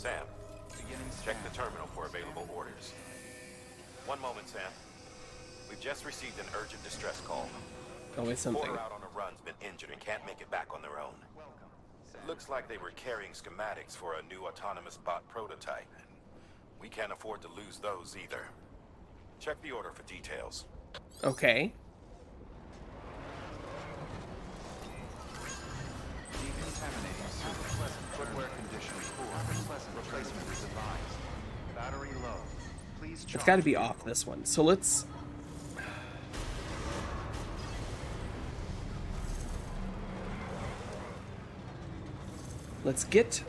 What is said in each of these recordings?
Sam, check the terminal for available orders. One moment, Sam. We've just received an urgent distress call. Always something. Porter out on a run's been injured and can't make it back on their own. Looks like they were carrying schematics for a new autonomous bot prototype. We can't afford to lose those either. Check the order for details. Okay. Decontaminating suit. Footwear condition poor. Replacement is advised. Battery low. Please charge. It's got to be off this one. So let's... Let's get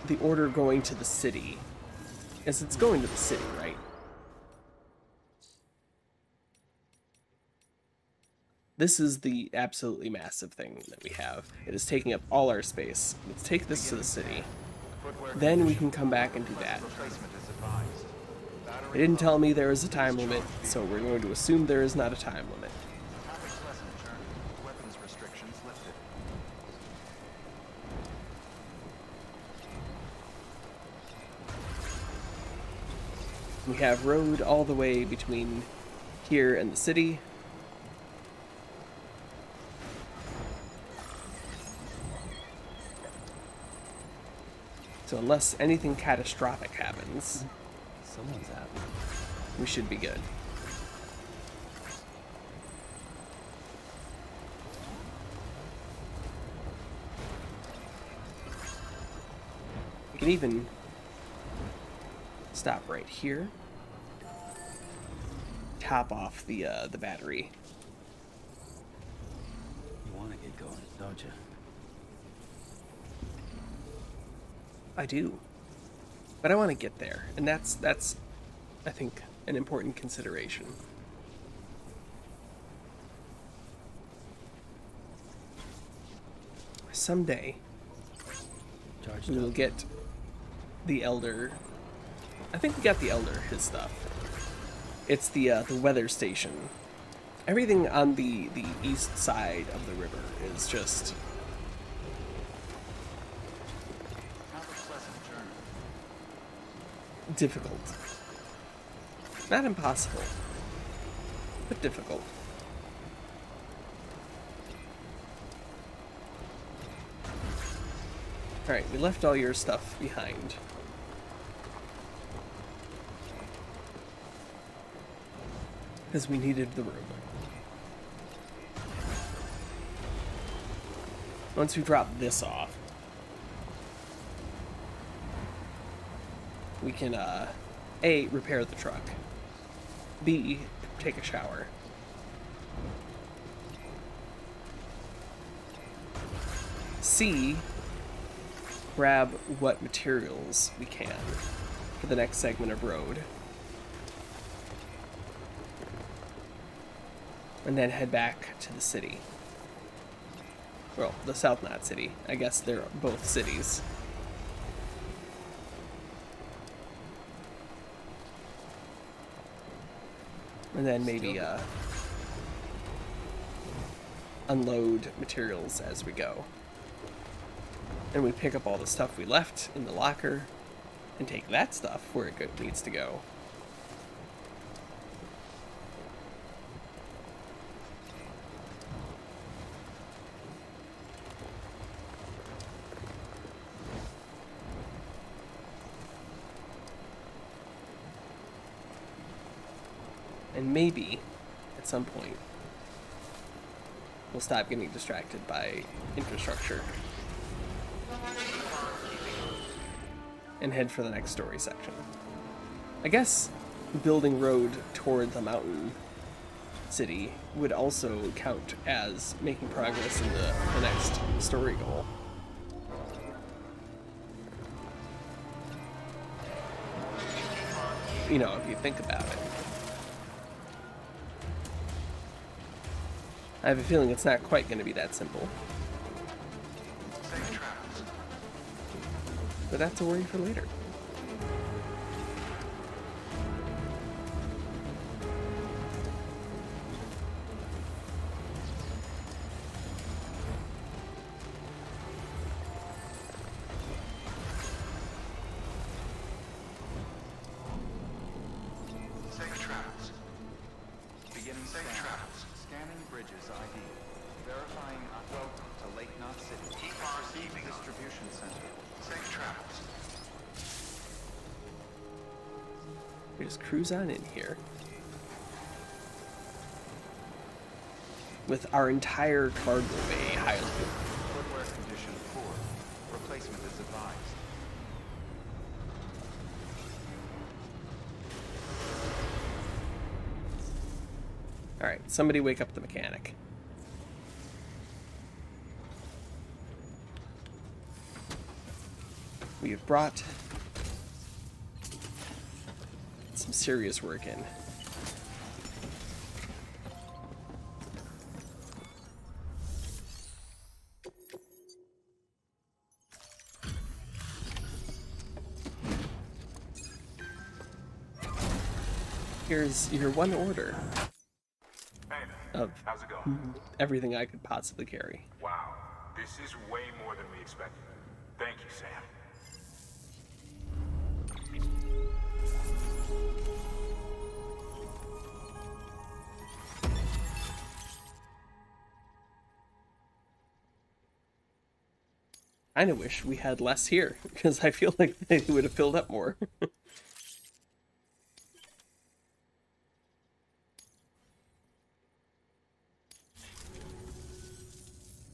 the order going to the city. Yes, it's going to the city, right? This is the absolutely massive thing that we have. It is taking up all our space. Let's take this to the city. Then we can come back and do that. Replacement is advised. They didn't tell me there was a time limit, so we're going to assume there is not a time limit. Traffic's lesson turned. Weapons restrictions lifted. We have road all the way between here and the city. So unless anything catastrophic happens, Someone's happy. we should be good. We can even stop right here. Top off the battery. You want to get going, don't you? I do. But I want to get there, and that's I think an important consideration. Someday Charged we will up. get the Elder. I think we got the Elder, his stuff. It's the weather station. Everything on the east side of the river is just Traffic's lesson turned. difficult. Not impossible, but difficult. Alright, we left all your stuff behind. Because we needed the room. Once we drop this off, we can, A, repair the truck. B, take a shower. C, grab what materials we can for the next segment of road. And then head back to the city. Well, the South Knot City. I guess they're both cities. And then maybe unload materials as we go. And we pick up all the stuff we left in the locker and take that stuff where it needs to go. And maybe, at some point, we'll stop getting distracted by infrastructure and head for the next story section. I guess building road toward the mountain city would also count as making progress in the next story goal. You know, if you think about it. I have a feeling it's not quite going to be that simple. Safe travels. But that's a worry for later. Distribution Center. Safe travels. We just cruise on in here. With our entire cargo bay highlighted. Footwear condition poor. Replacement is advised. Alright, somebody wake up the mechanic. We have brought some serious work in. Here's your one order Hey, of how's it going? everything I could possibly carry. Wow, this is way more than we expected. Thank you, Sam. I kinda wish we had less here, because I feel like they would have filled up more.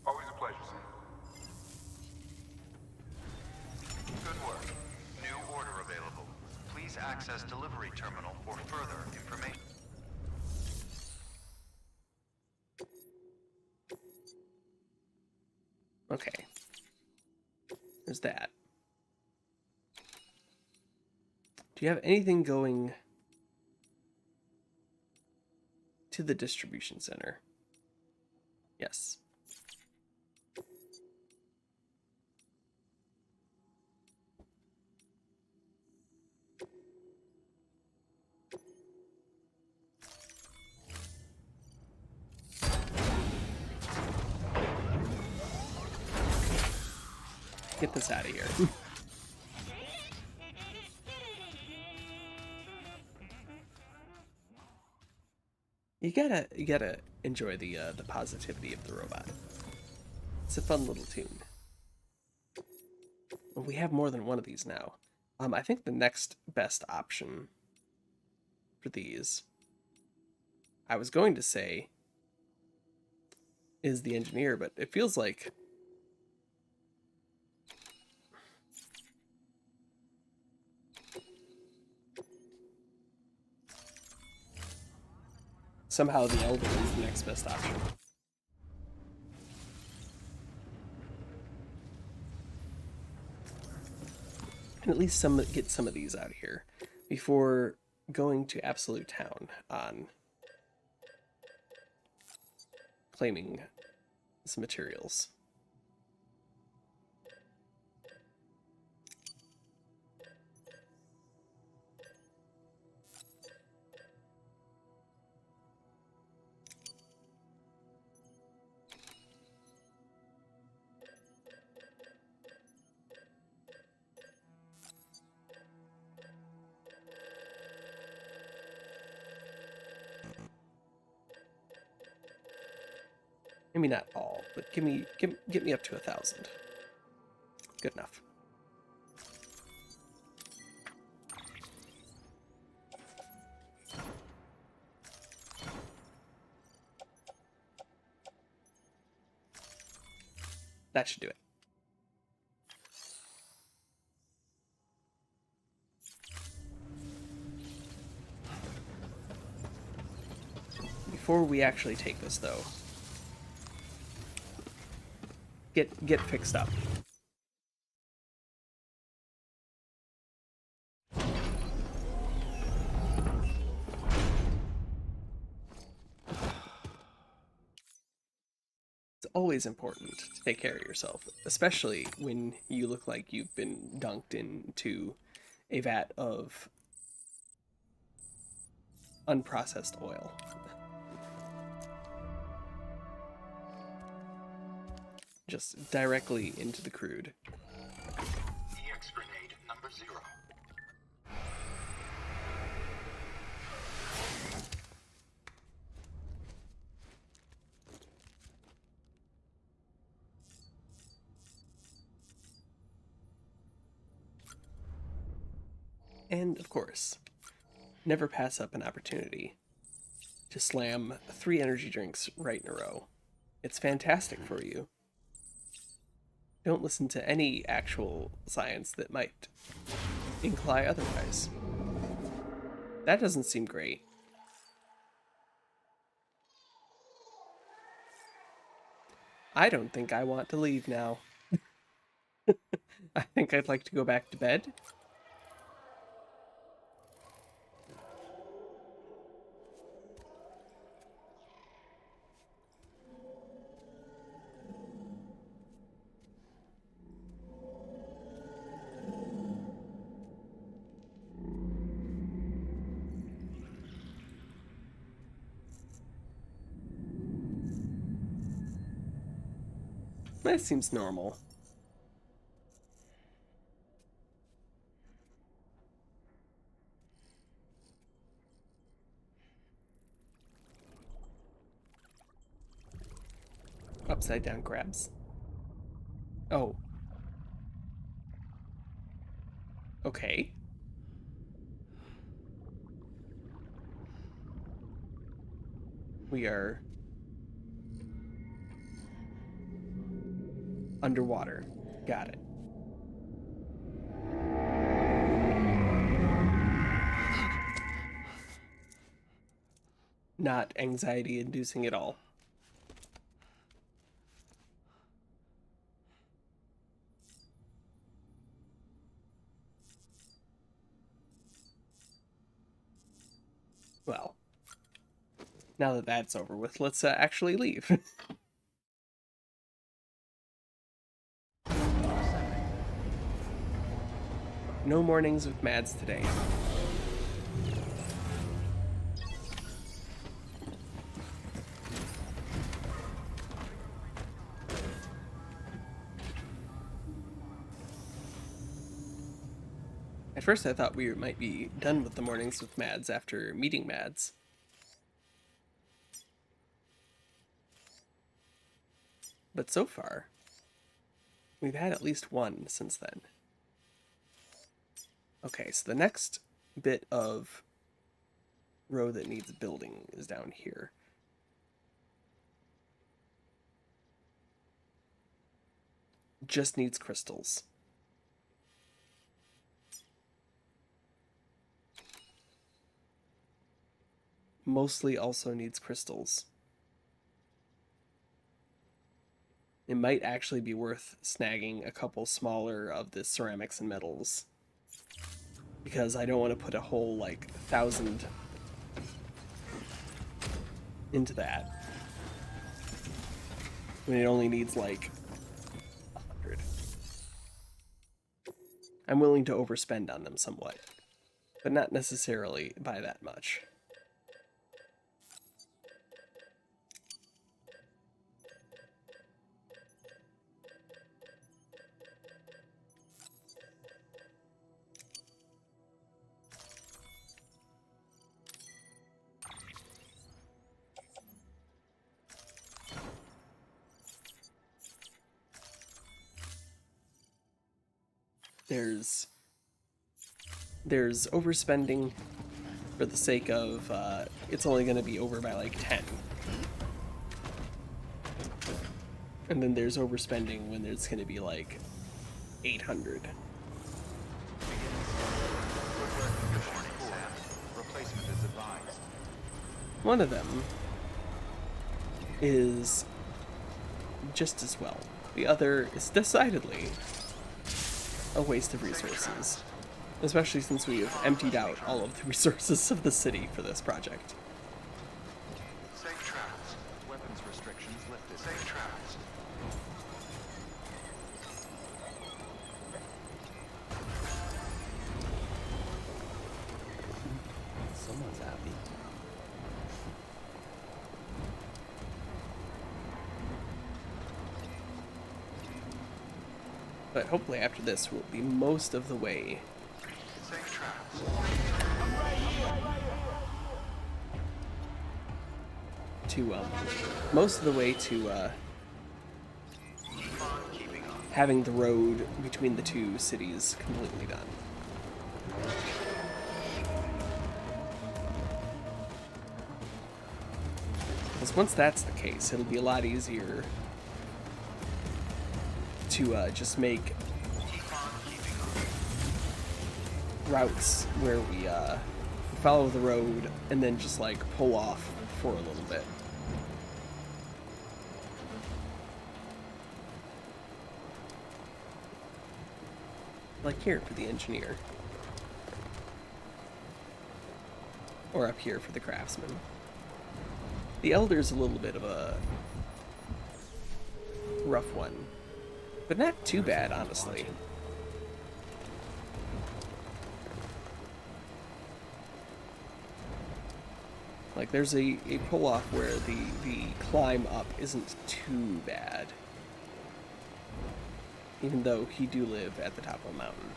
Always a pleasure, Sam. Good work. New order available. Please access delivery terminal for further information. Okay. There's that. Do you have anything going to the distribution center? Yes. Get this out of here. You gotta enjoy the positivity of the robot. It's a fun little tune. We have more than one of these now. I think the next best option for these, I was going to say, is the engineer, but it feels like somehow the Elder is the next best option. And at least get some of these out of here before going to Absolute Town on claiming some materials. Maybe not all, but get me up to 1,000. Good enough. That should do it. Before we actually take this, though, get fixed up. It's always important to take care of yourself, especially when you look like you've been dunked into a vat of unprocessed oil. Just directly into the crude. EX grenade number 0. And, of course, never pass up an opportunity to slam 3 energy drinks right in a row. It's fantastic for you. Don't listen to any actual science that might imply otherwise. That doesn't seem great. I don't think I want to leave now. I think I'd like to go back to bed. That seems normal. Upside down crabs. Oh. Okay. We are underwater. Got it. Not anxiety inducing at all. Well, now that that's over with, let's actually leave. No mornings with Mads today. At first I thought we might be done with the mornings with Mads after meeting Mads. But so far, we've had at least one since then. Okay, so the next bit of road that needs building is down here. Just needs crystals. Mostly also needs crystals. It might actually be worth snagging a couple smaller of the ceramics and metals, because I don't want to put a whole, 1,000 into that when it only needs, 100. I'm willing to overspend on them somewhat, but not necessarily by that much. There's overspending for the sake of it's only going to be over by 10. And then there's overspending when there's going to be 800. Replacement is advised. One of them is just as well. The other is decidedly a waste of resources, especially since we have emptied out all of the resources of the city for this project. Safe travels. Weapons restrictions lifted. Safe travels. Someone's happy. But hopefully after this we'll be most of the way Safe travels. to Keeping on. having the road between the two cities completely done. Because once that's the case, it'll be a lot easier to just make routes where we follow the road and then just like pull off for a little bit. Like here for the engineer. Or up here for the craftsman. The elder's a little bit of a rough one, but not too bad, honestly. Like, there's a pull-off where the climb up isn't too bad. Even though he do live at the top of a mountain.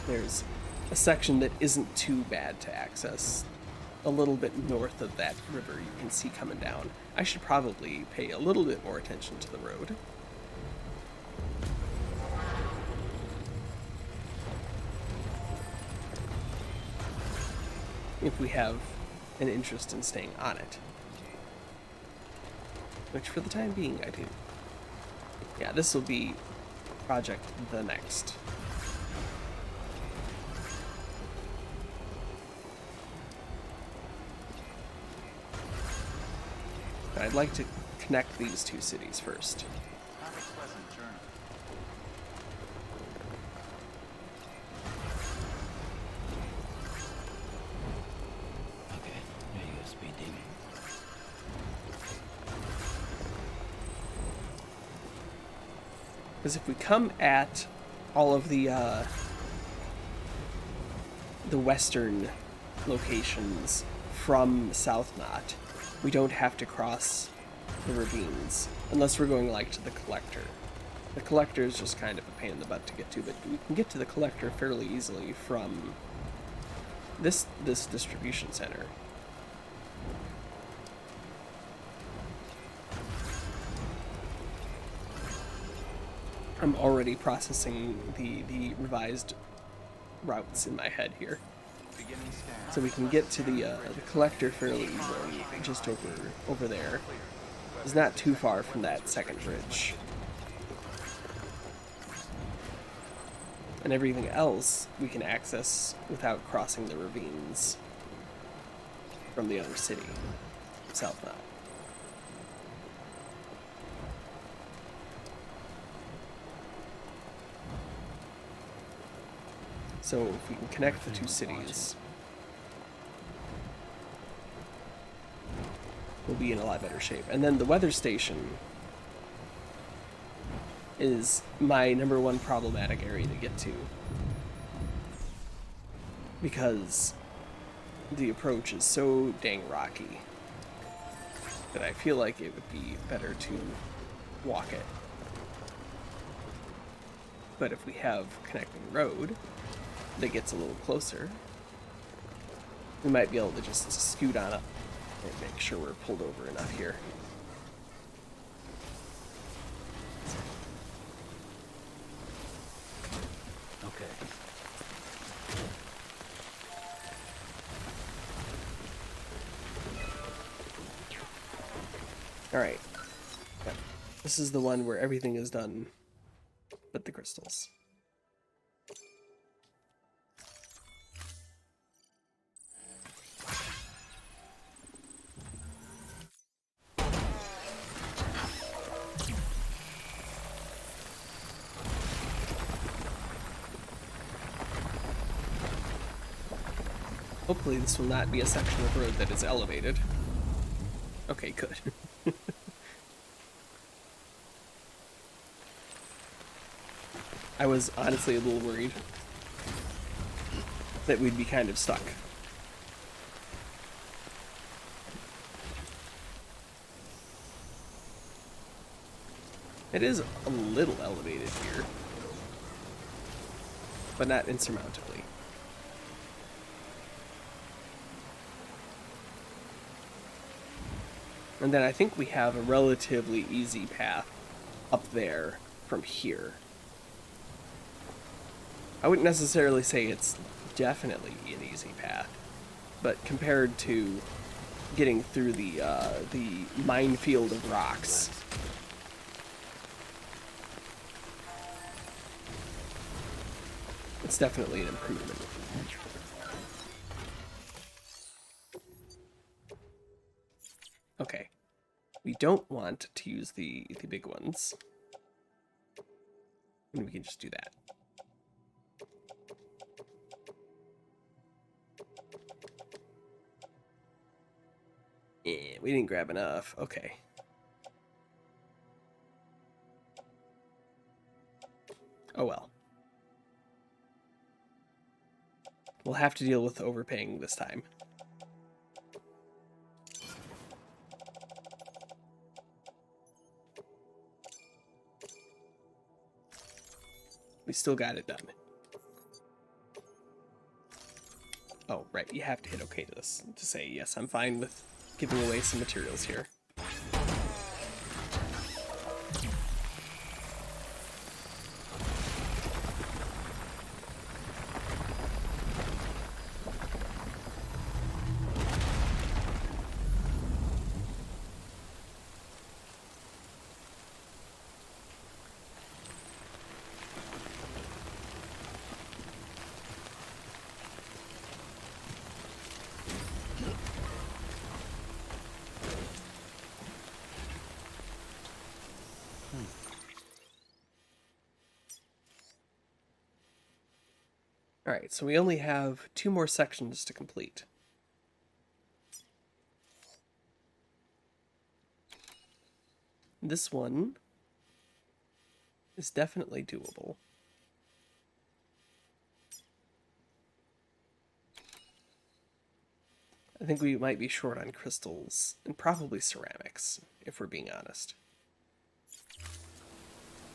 There's a section that isn't too bad to access. A little bit north of that river you can see coming down. I should probably pay a little bit more attention to the road. If we have an interest in staying on it. Which for the time being I do. Yeah, this will be Project the Next. I'd like to connect these two cities first. Have a pleasant journey. Okay, there you go, Speed Demon. Because if we come at all of the western locations from South Knot, we don't have to cross the ravines, unless we're going like to the Collector. The Collector is just kind of a pain in the butt to get to, but we can get to the Collector fairly easily from this distribution center. I'm already processing the revised routes in my head here. Beginning scan. So we can get to the Collector fairly easily, just over there. It's not too far from that second bridge. And everything else we can access without crossing the ravines from the other city, South Knot. So if we can connect the two cities, we'll be in a lot better shape. And then the weather station is my number one problematic area to get to, because the approach is so dang rocky that I feel like it would be better to walk it. But if we have connecting road that gets a little closer, we might be able to just scoot on up and make sure we're pulled over enough here. Okay. Alright. Yeah. This is the one where everything is done but the crystals. Hopefully this will not be a section of road that is elevated. Okay, good. I was honestly a little worried that we'd be kind of stuck. It is a little elevated here, but not insurmountably. And then I think we have a relatively easy path up there from here. I wouldn't necessarily say it's definitely an easy path, but compared to getting through the minefield of rocks, it's definitely an improvement. Okay, we don't want to use the big ones, and we can just do that. Yeah, we didn't grab enough. Okay. Oh well. We'll have to deal with overpaying this time. We still got it done. Oh, right. You have to hit OK to this to say, yes, I'm fine with giving away some materials here. Alright, so we only have 2 more sections to complete. This one is definitely doable. I think we might be short on crystals and probably ceramics, if we're being honest.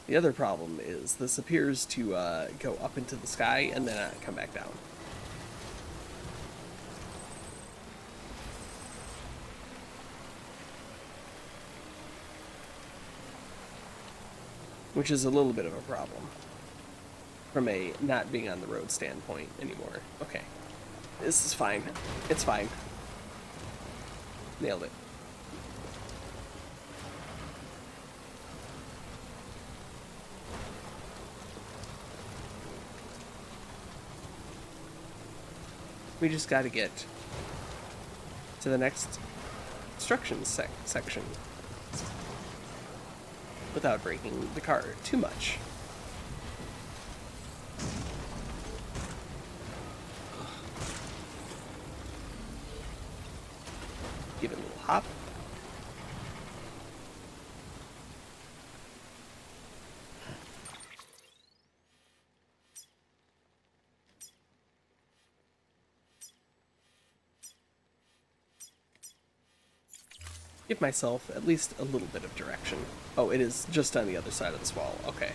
The other problem is this appears to go up into the sky and then come back down. Which is a little bit of a problem from a not being on the road standpoint anymore. Okay. This is fine. It's fine. Nailed it. We just got to get to the next instructions section without breaking the car too much. Give it a little hop. Give myself at least a little bit of direction. Oh, it is just on the other side of this wall. Okay.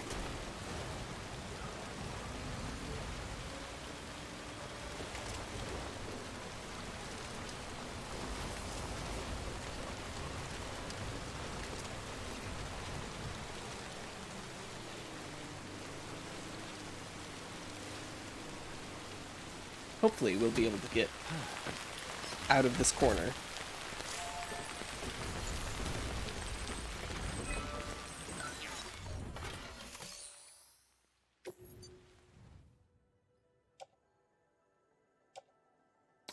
Hopefully we'll be able to get out of this corner.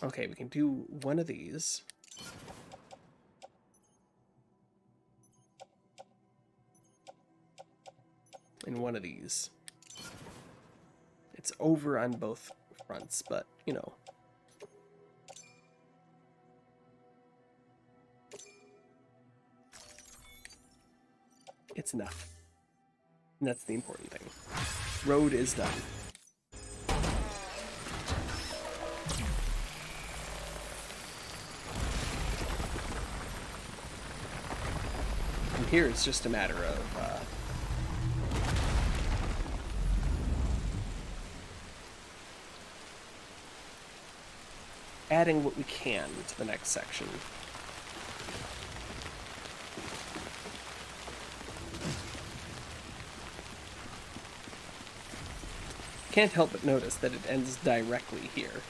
Okay, we can do one of these. And one of these. It's over on both fronts, but, you know. It's enough. And that's the important thing. Road is done. And here it's just a matter of adding what we can to the next section. Can't help but notice that it ends directly here.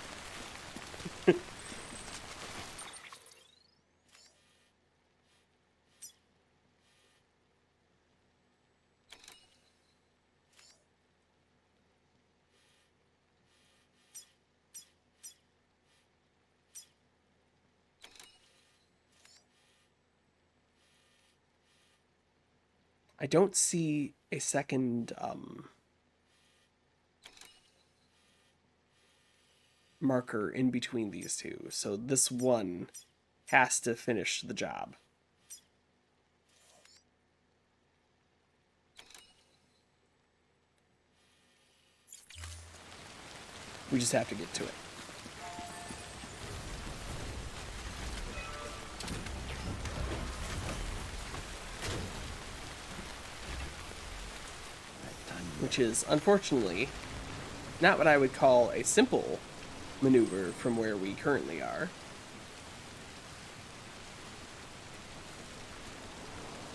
I don't see a second marker in between these two, so this one has to finish the job. We just have to get to it. Which is, unfortunately, not what I would call a simple maneuver from where we currently are.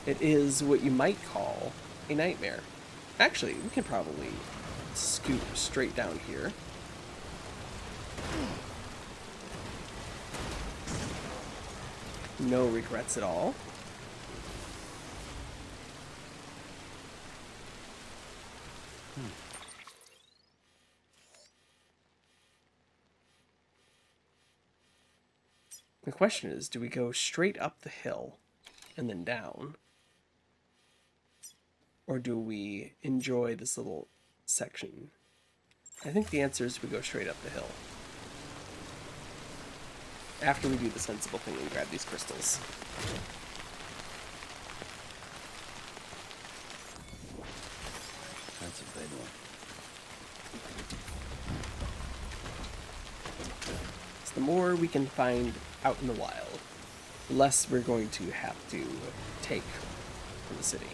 It is what you might call a nightmare. Actually, we can probably scoot straight down here. No regrets at all. The question is, do we go straight up the hill and then down? Or do we enjoy this little section? I think the answer is we go straight up the hill. After we do the sensible thing and grab these crystals. That's a big one. So the more we can find out in the wild, the less we're going to have to take from the city.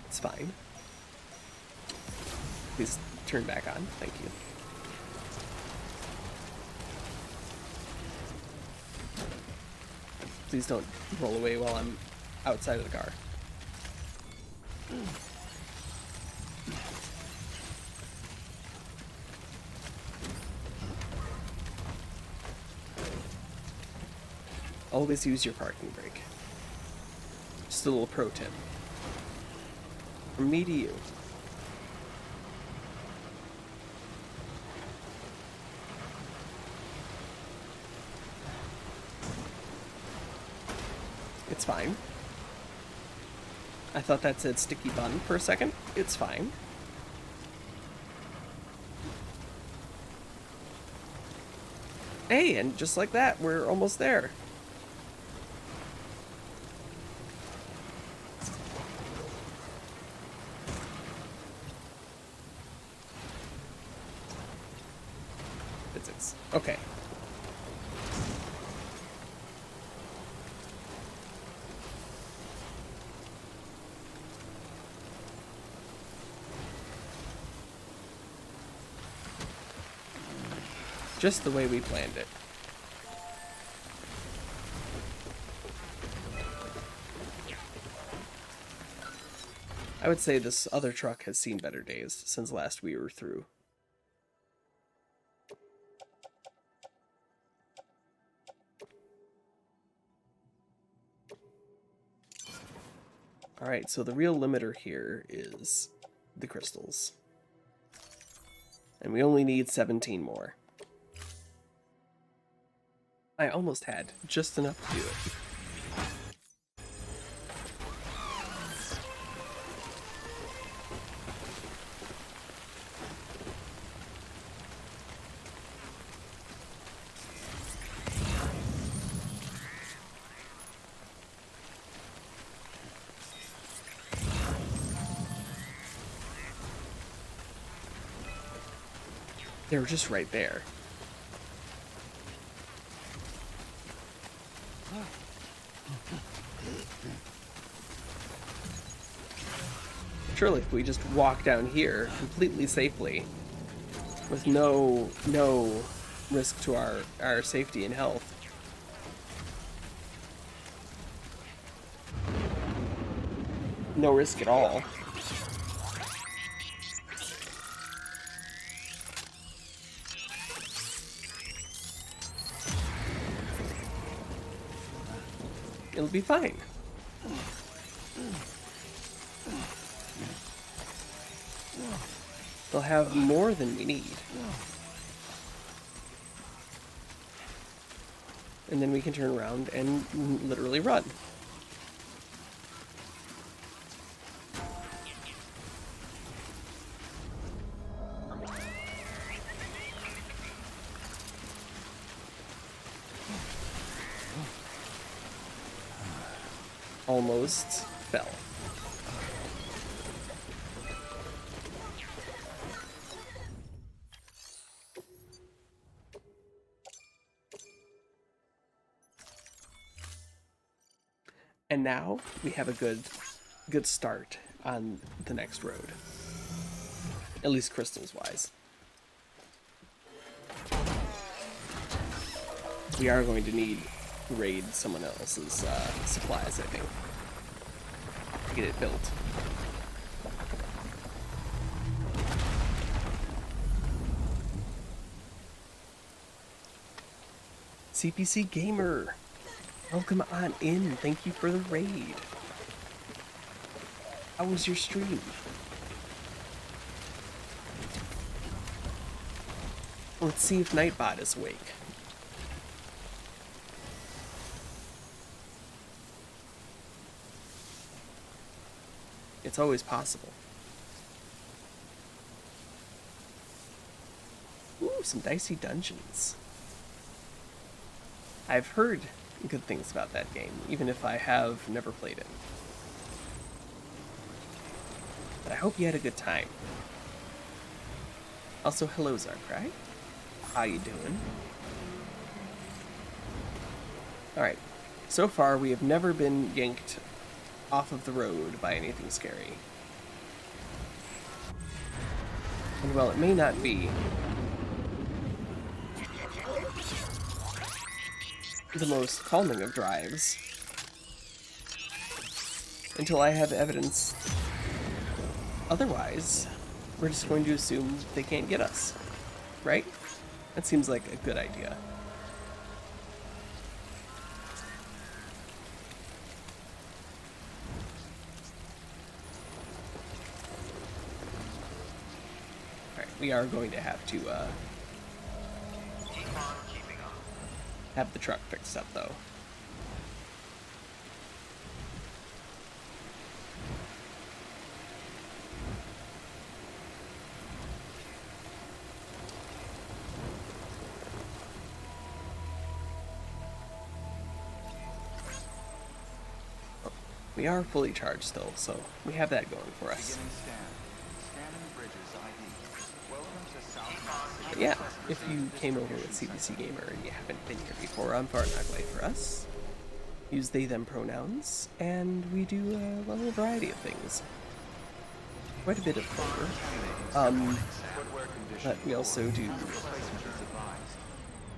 It's fine. Please turn back on. Thank you. Please don't roll away while I'm outside of the car. Always use your parking brake. Just a little pro tip. From me to you. It's fine. I thought that said sticky bun for a second. It's fine. Hey, and just like that, we're almost there. Physics. Okay. Just the way we planned it. I would say this other truck has seen better days since last we were through. Alright, so the real limiter here is the crystals. And we only need 17 more. I almost had just enough to do it. They were just right there. Surely if we just walk down here completely safely with no risk to our safety and health. No risk at all. It'll be fine. They'll have more than we need. And then we can turn around and literally run. Almost fell. And now we have a good start on the next road. At least crystals wise. We are going to need to raid someone else's supplies, I think, to get it built. CPC Gamer, welcome on in. Thank you for the raid. How was your stream? Let's see if Nightbot is awake. It's always possible. Ooh, some dicey dungeons. I've heard good things about that game, even if I have never played it. But I hope you had a good time. Also, hello Zarkrai. How you doing? Alright, so far we have never been yanked off of the road by anything scary. And while it may not be the most calming of drives, until I have evidence otherwise, we're just going to assume they can't get us, right? That seems like a good idea. We are going to have to have the truck fixed up, though. Oh, we are fully charged still, so we have that going for us. But yeah, if you came over with CPC Gamer and you haven't been here before, I'm Farnaglay for us. Use they them pronouns, and we do well, a variety of things. Quite a bit of flavor. But we also do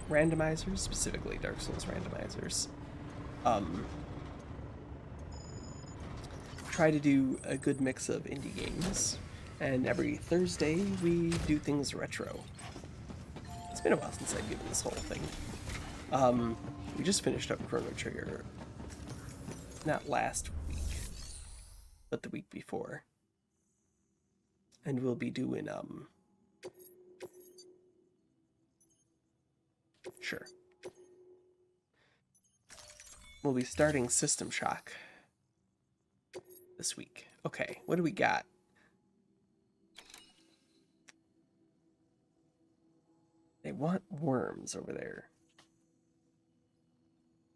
randomizers, specifically Dark Souls randomizers. Try to do a good mix of indie games, and every Thursday we do things retro. It's been a while since I've given this whole thing. We just finished up Chrono Trigger, not last week, but the week before. And we'll be doing, sure. We'll be starting System Shock this week. Okay, what do we got? They want worms over there.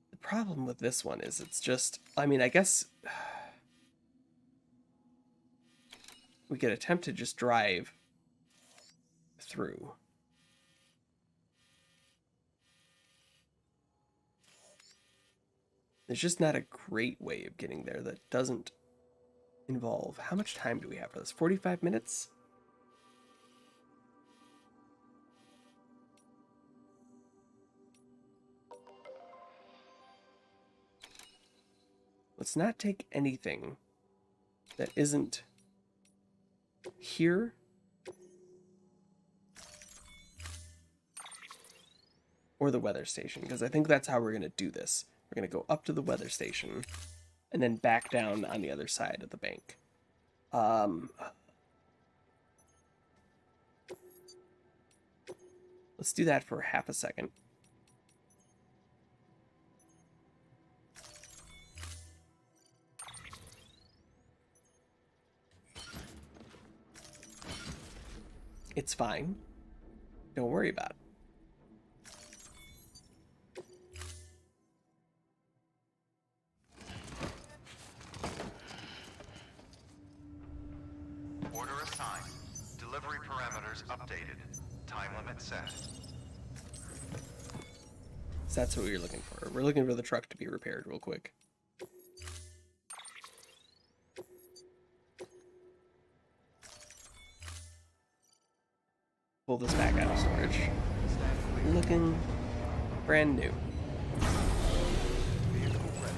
The problem with this one is it's just, I mean, I guess we could attempt to just drive through. There's just not a great way of getting there that doesn't involve... How much time do we have for this? 45 minutes? Let's not take anything that isn't here or the weather station, because I think that's how we're going to do this. We're going to go up to the weather station and then back down on the other side of the bank. Let's do that for half a second. It's fine. Don't worry about it. Order assigned. Delivery parameters updated. Time limit set. So that's what we were looking for. We're looking for the truck to be repaired real quick. Pull this back out of storage. Looking brand new. Vehicle ready.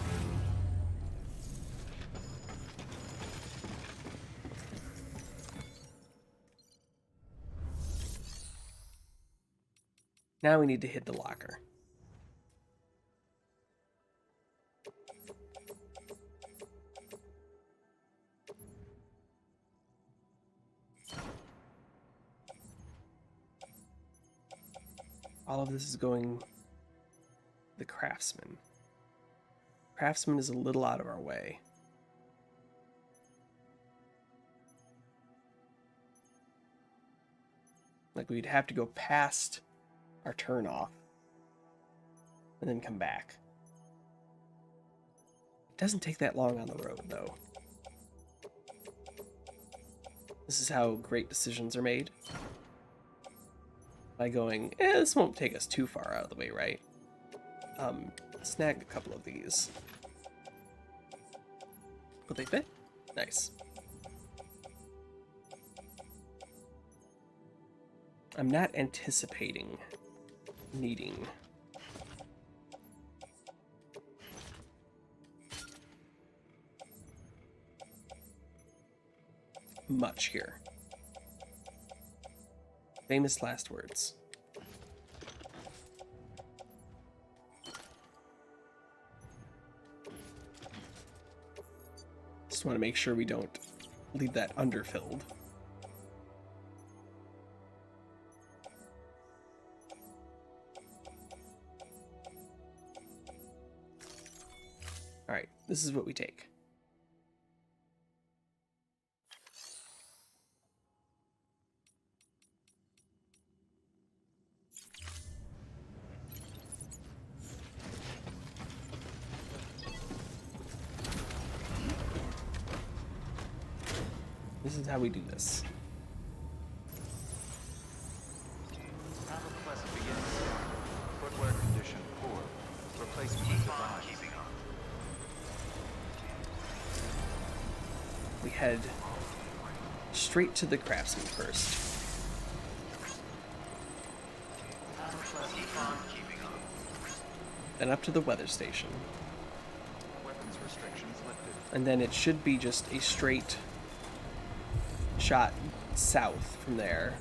Now we need to hit the locker. All of this is going the Craftsman. Craftsman is a little out of our way. Like we'd have to go past our turn off and then come back. It doesn't take that long on the road though. This is how great decisions are made. By going, this won't take us too far out of the way, right? Snag a couple of these. Will they fit? Nice. I'm not anticipating needing much here. Famous last words. Just want to make sure we don't leave that underfilled. All right, this is what we take. This is how we do this. Have a pleasant beginning start. Footwear condition poor. Replacement is advised. Keeping on. We head straight to the Craftsman first. Have a pleasant time. Keeping on. Then up to the weather station. Weapons restrictions lifted. And then it should be just a straight shot south from there.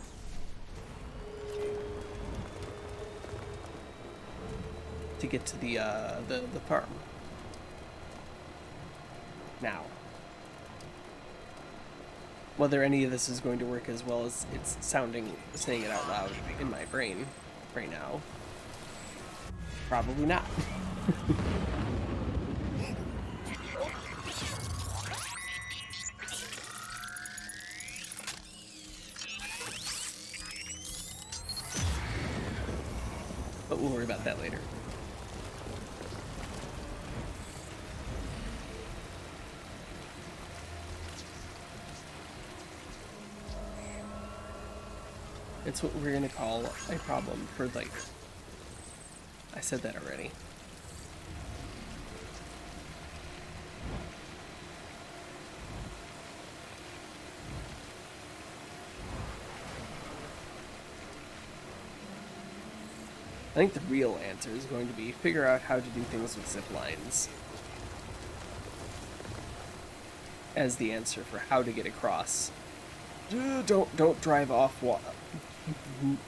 To get to the farm. Now, whether any of this is going to work as well as it's saying it out loud in my brain right now, probably not. But we'll worry about that later. It's what we're gonna call a problem for life. I said that already. I think the real answer is going to be figure out how to do things with zip lines. as the answer for how to get across. Don't drive off.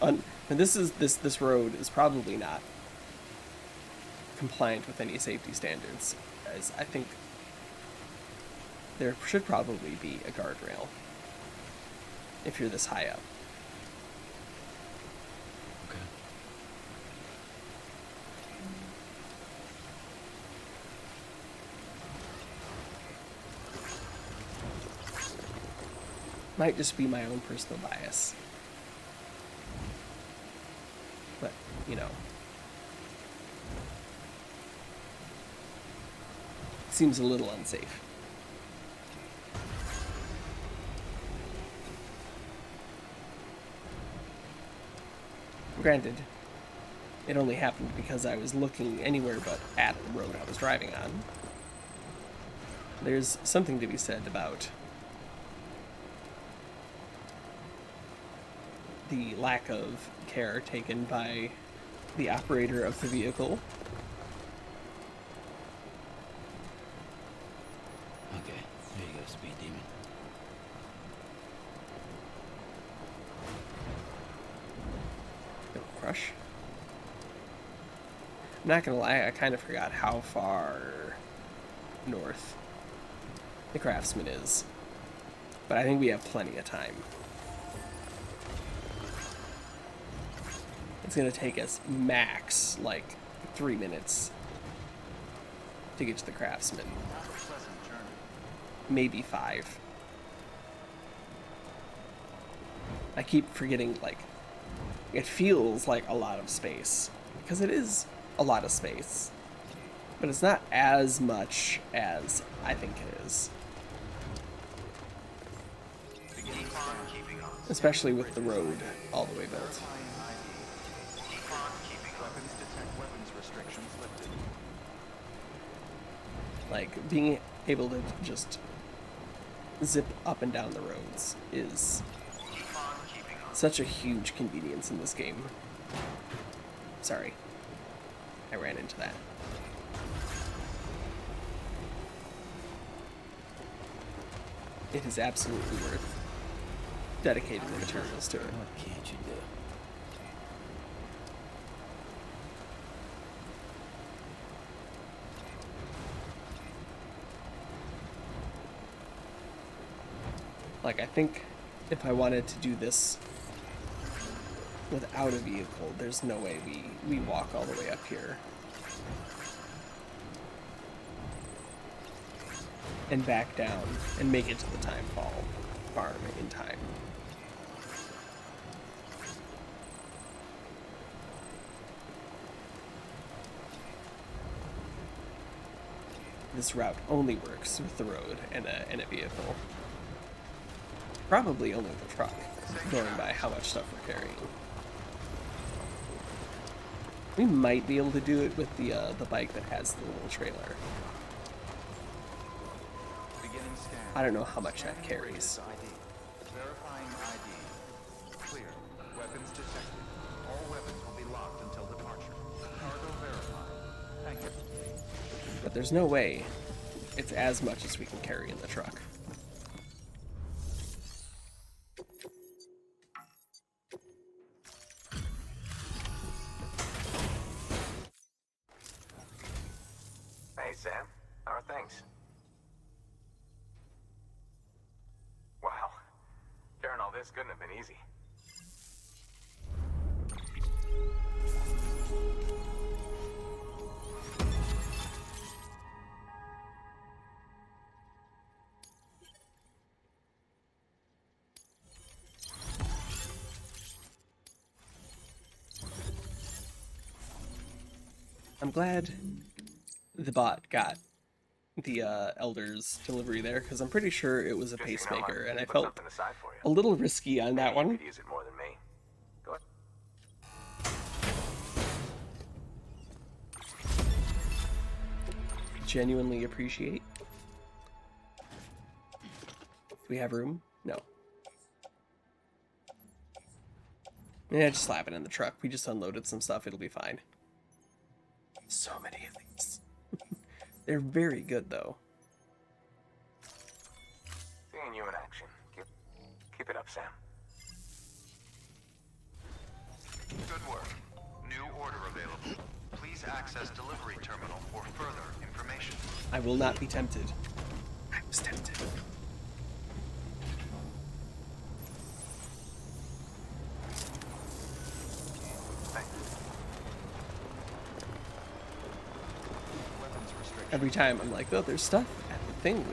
And this road is probably not compliant with any safety standards, as I think there should probably be a guardrail if you're this high up. Okay. Might just be my own personal bias. But, you know. Seems a little unsafe. Granted, it only happened because I was looking anywhere but at the road I was driving on. There's something to be said about the lack of care taken by the operator of the vehicle. Okay, here you go, Speed Demon. Don't crush. I'm not gonna lie, I kind of forgot how far north the Craftsman is. But I think we have plenty of time. It's gonna take us max, like, 3 minutes to get to the Craftsman. Have a pleasant journey. Maybe 5. I keep forgetting, like, it feels like a lot of space. Because it is a lot of space. But it's not as much as I think it is. Especially with the road all the way built. Verifying ID. Keep on keeping weapons detect weapons restrictions lifted. Like, being able to just zip up and down the roads is such a huge convenience in this game. Sorry. I ran into that. It is absolutely worth dedicating the materials to it. What can't you do? Like, I think if I wanted to do this without a vehicle, there's no way we walk all the way up here. And back down and make it to the Timefall farm in time. This route only works with the road and a vehicle. Probably only the truck, going by how much stuff we're carrying. We might be able to do it with the bike that has the little trailer. Beginning scan. I don't know how much that carries. ID. Verifying ID. Clear. Weapons detected. All weapons will be locked until departure. Cargo verified. Thank you. But there's no way it's as much as we can carry in the truck. Hey, Sam. How are things? Wow. Carrying all this couldn't have been easy. I'm glad the bot got the Elder's delivery there, because I'm pretty sure it was a Just so you know, pacemaker, and I put felt something aside for a you. little risky on that You one. could use it more than me. Go ahead. Genuinely appreciate. Do we have room? No. Yeah, just slap it in the truck. We just unloaded some stuff. It'll be fine. So many of these. They're very good, though. seeing you in action. Keep it up, Sam. Good work. New order available. Please access delivery terminal for further information. I will not be tempted. I was tempted. Weapons restriction. Every time I'm like, oh, there's stuff at the thing.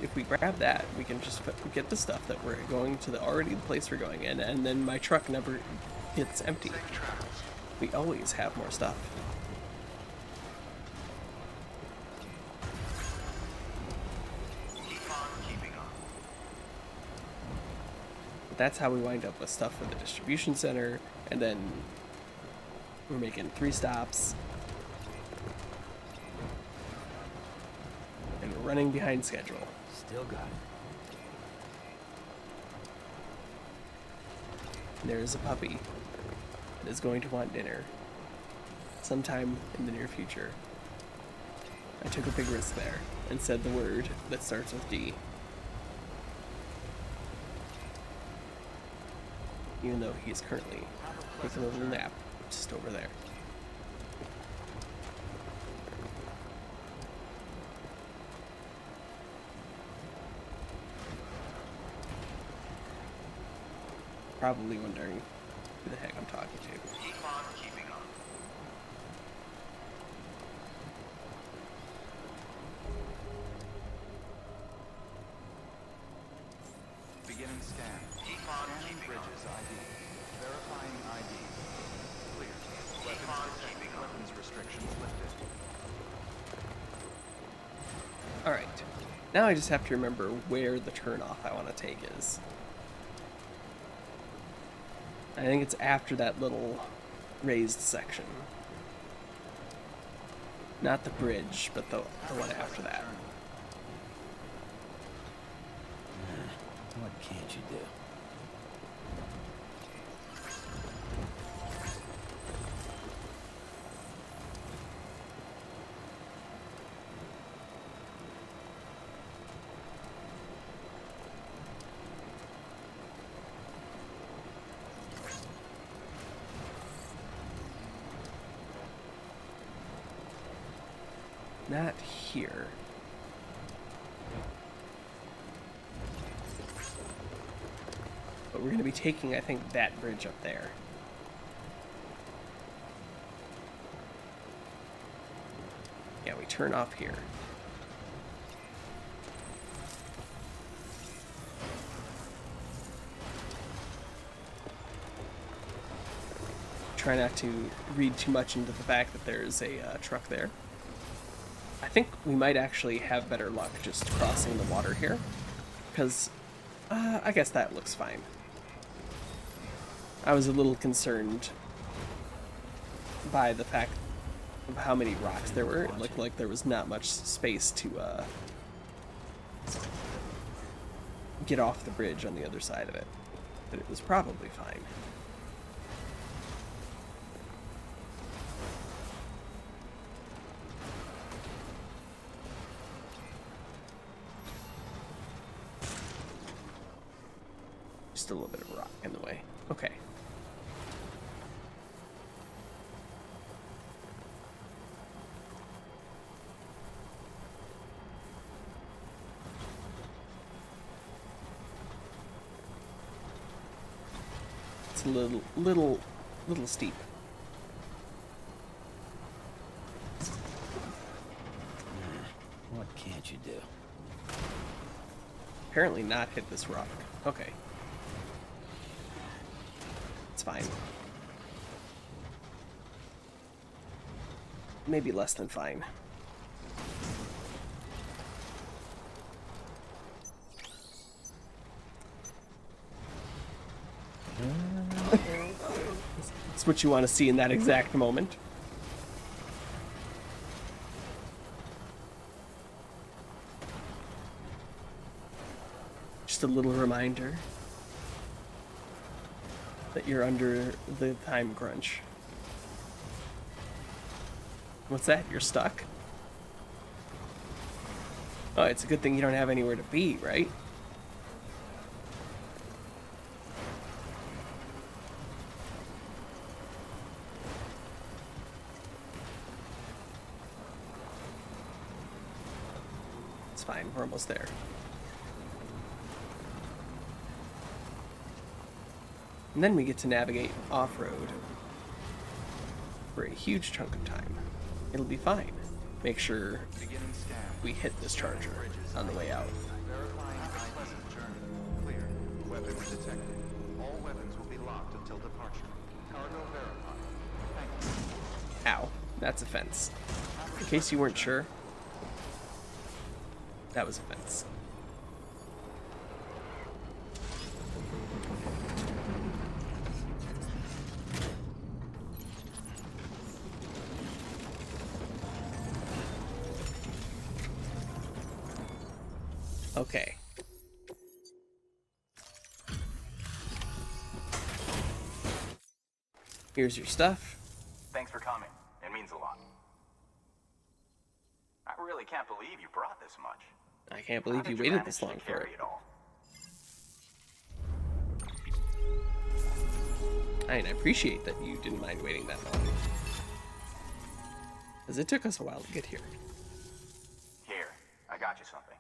If we grab that, we can just get the stuff that we're going to the place we're going in, and then my truck never gets empty. Safe travels. We always have more stuff. Keep on keeping on. But that's how we wind up with stuff for the distribution center, and then we're making 3 stops. And we're running behind schedule. Still got it. There's a puppy that is going to want dinner sometime in the near future. I took a big risk there and said the word that starts with D. Even though he is currently taking a little nap just over there. Probably wondering who the heck I'm talking to. Keep on keeping on. Beginning scan. Keep on keeping bridges on. ID. Verifying ID. Clear. Weapons detected. Weapons restrictions lifted. Alright. Now I just have to remember where the turnoff I want to take is. I think it's after that little raised section. Not the bridge, but the one after that. What can't you do? Not here. But we're going to be taking, I think, that bridge up there. Yeah, we turn off here. Try not to read too much into the fact that there's a truck there. I think we might actually have better luck just crossing the water here, because I guess that looks fine. I was a little concerned by the fact of how many rocks there were. It looked like there was not much space to get off the bridge on the other side of it, but it was probably fine. Just a little bit of rock in the way. Okay. It's a little steep. What can't you do? Apparently not hit this rock. Okay. It's fine. Maybe less than fine. It's what you want to see in that exact moment. Just a little reminder that you're under the time crunch. What's that? You're stuck? Oh, it's a good thing you don't have anywhere to be, right? It's fine. We're almost there. And then we get to navigate off-road for a huge chunk of time. It'll be fine. Make sure Beginning scan. we hit this charger on the way out. Verifying ID. Pleasant journey. Clear. Weapons detected. All weapons will be locked until departure. Cargo verified. Thank you. Ow, that's a fence. In case you weren't sure, that was a fence. Okay. Here's your stuff. Thanks for coming. It means a lot. I really can't believe you brought this much. I can't How believe did you you waited manage this to long for carry it. it all? I mean, I appreciate that you didn't mind waiting that long. Because it took us a while to get here. Here, I got you something.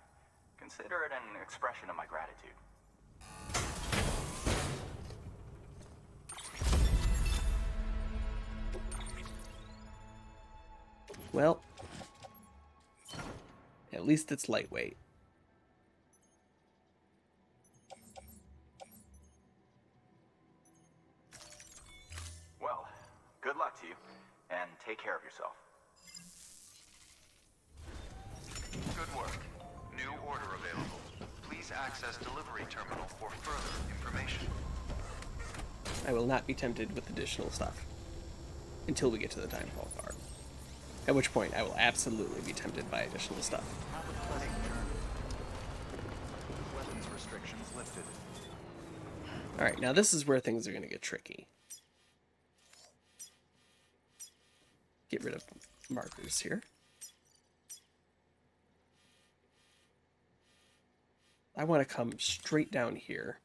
Consider it an expression of my gratitude. Well, at least it's lightweight. Well, good luck to you, and take care of yourself. Good work. New order available. Please access delivery terminal for further information. I will not be tempted with additional stuff until we get to the Timefall card. At which point, I will absolutely be tempted by additional stuff. Have a pleasant journey. Weapons restrictions lifted. Alright, now this is where things are going to get tricky. Get rid of markers here. I want to come straight down here.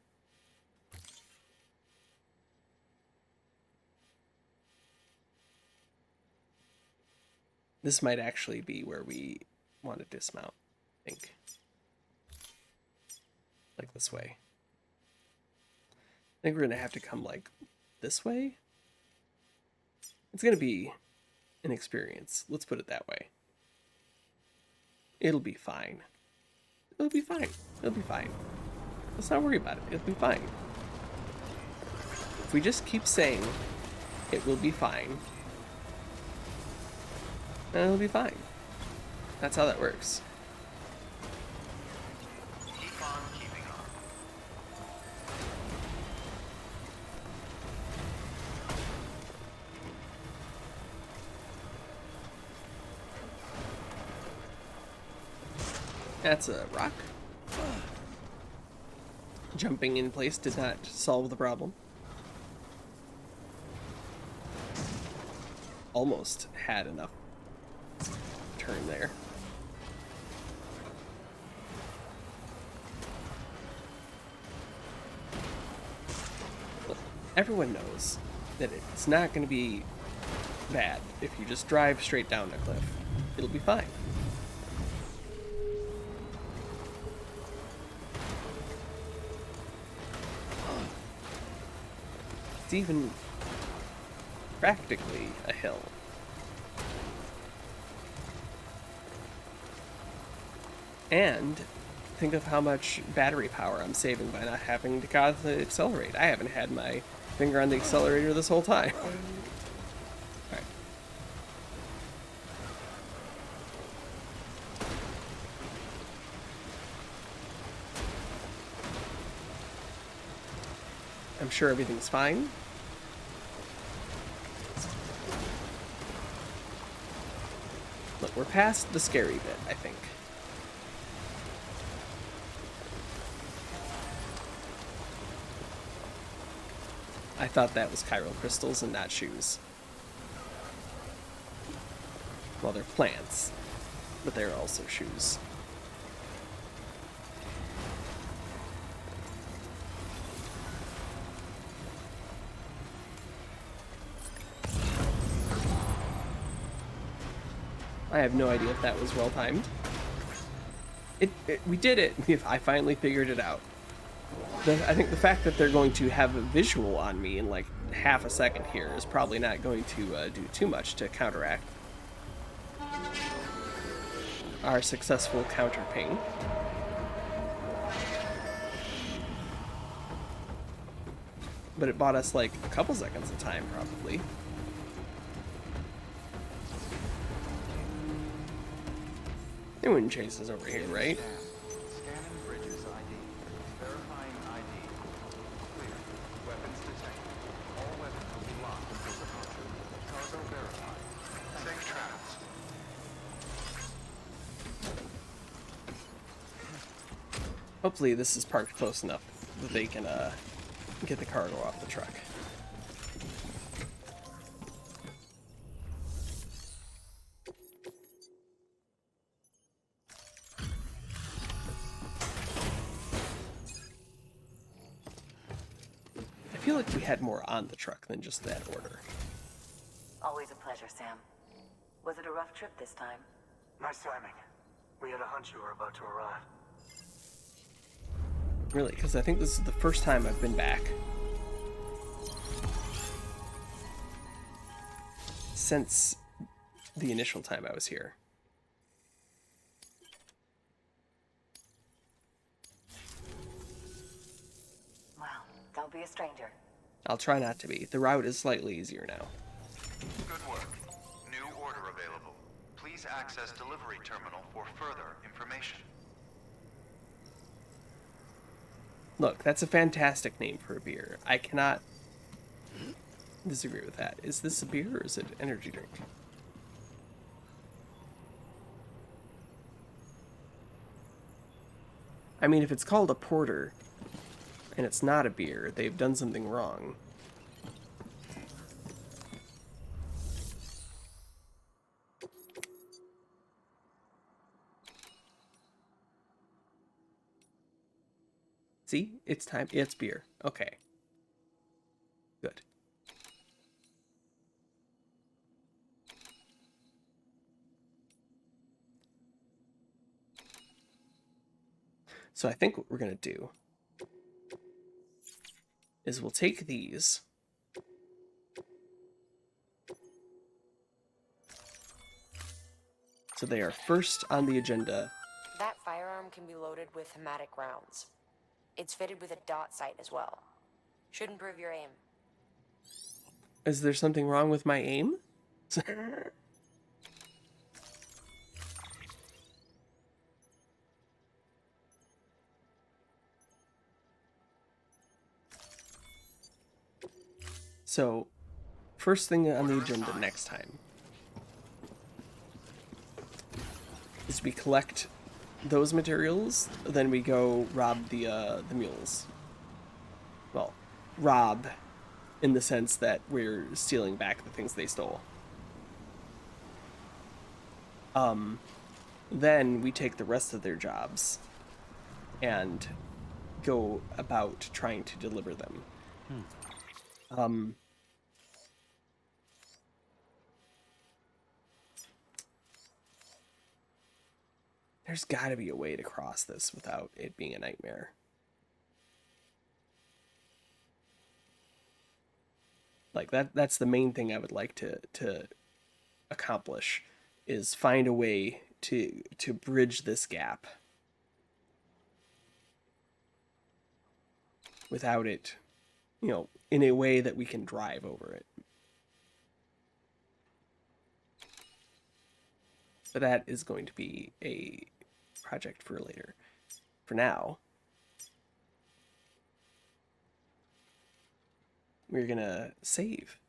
This might actually be where we want to dismount, I think. Like this way. I think we're going to have to come like this way. It's going to be an experience. Let's put it that way. It'll be fine. It'll be fine. It'll be fine. Let's not worry about it. It'll be fine. If we just keep saying it will be fine, then it'll be fine. That's how that works. Keep on keeping on. That's a rock. Jumping in place did not solve the problem. Almost had enough turn there. Look, everyone knows that it's not going to be bad if you just drive straight down a cliff. It'll be fine. It's even practically a hill. And think of how much battery power I'm saving by not having to constantly accelerate. I haven't had my finger on the accelerator this whole time. Alright. I'm sure everything's fine. Look, we're past the scary bit, I think. I thought that was chiral crystals and not shoes. Well, they're plants, but they're also shoes. I have no idea if that was well timed. We did it. I finally figured it out. I think the fact that they're going to have a visual on me in like half a second here is probably not going to do too much to counteract our successful counter ping. But it bought us like a couple seconds of time, probably. They wouldn't chase us over here, right? Scanning bridges ID. Verifying ID. Clear. Weapons detected. All weapons will be locked until departure. Cargo verified. Safe travels. Hopefully this is parked close enough that they can get the cargo off the truck. I feel like we had more on the truck than just that order. Always a pleasure, Sam. Was it a rough trip this time? Nice timing. We had a hunch you were about to arrive. Really, because I think this is the first time I've been back since the initial time I was here. Well, don't be a stranger. I'll try not to be. The route is slightly easier now. Good work. New order available. Please access delivery terminal for further information. Look, that's a fantastic name for a beer. I cannot disagree with that. Is this a beer or is it an energy drink? I mean, if it's called a porter and it's not a beer, they've done something wrong. See? It's time. It's beer. Okay. Good. So I think what we're going to do is we'll take these. So they are first on the agenda. That firearm can be loaded with hematic rounds. It's fitted with a dot sight as well. Should improve your aim. Is there something wrong with my aim? So, first thing on the agenda next time is we collect those materials, then we go rob the mules. Well, rob in the sense that we're stealing back the things they stole. Then we take the rest of their jobs and go about trying to deliver them. There's got to be a way to cross this without it being a nightmare. Like that's the main thing I would like to accomplish, is find a way to bridge this gap without it, in a way that we can drive over it. But that is going to be a project for later. For now, we're gonna save.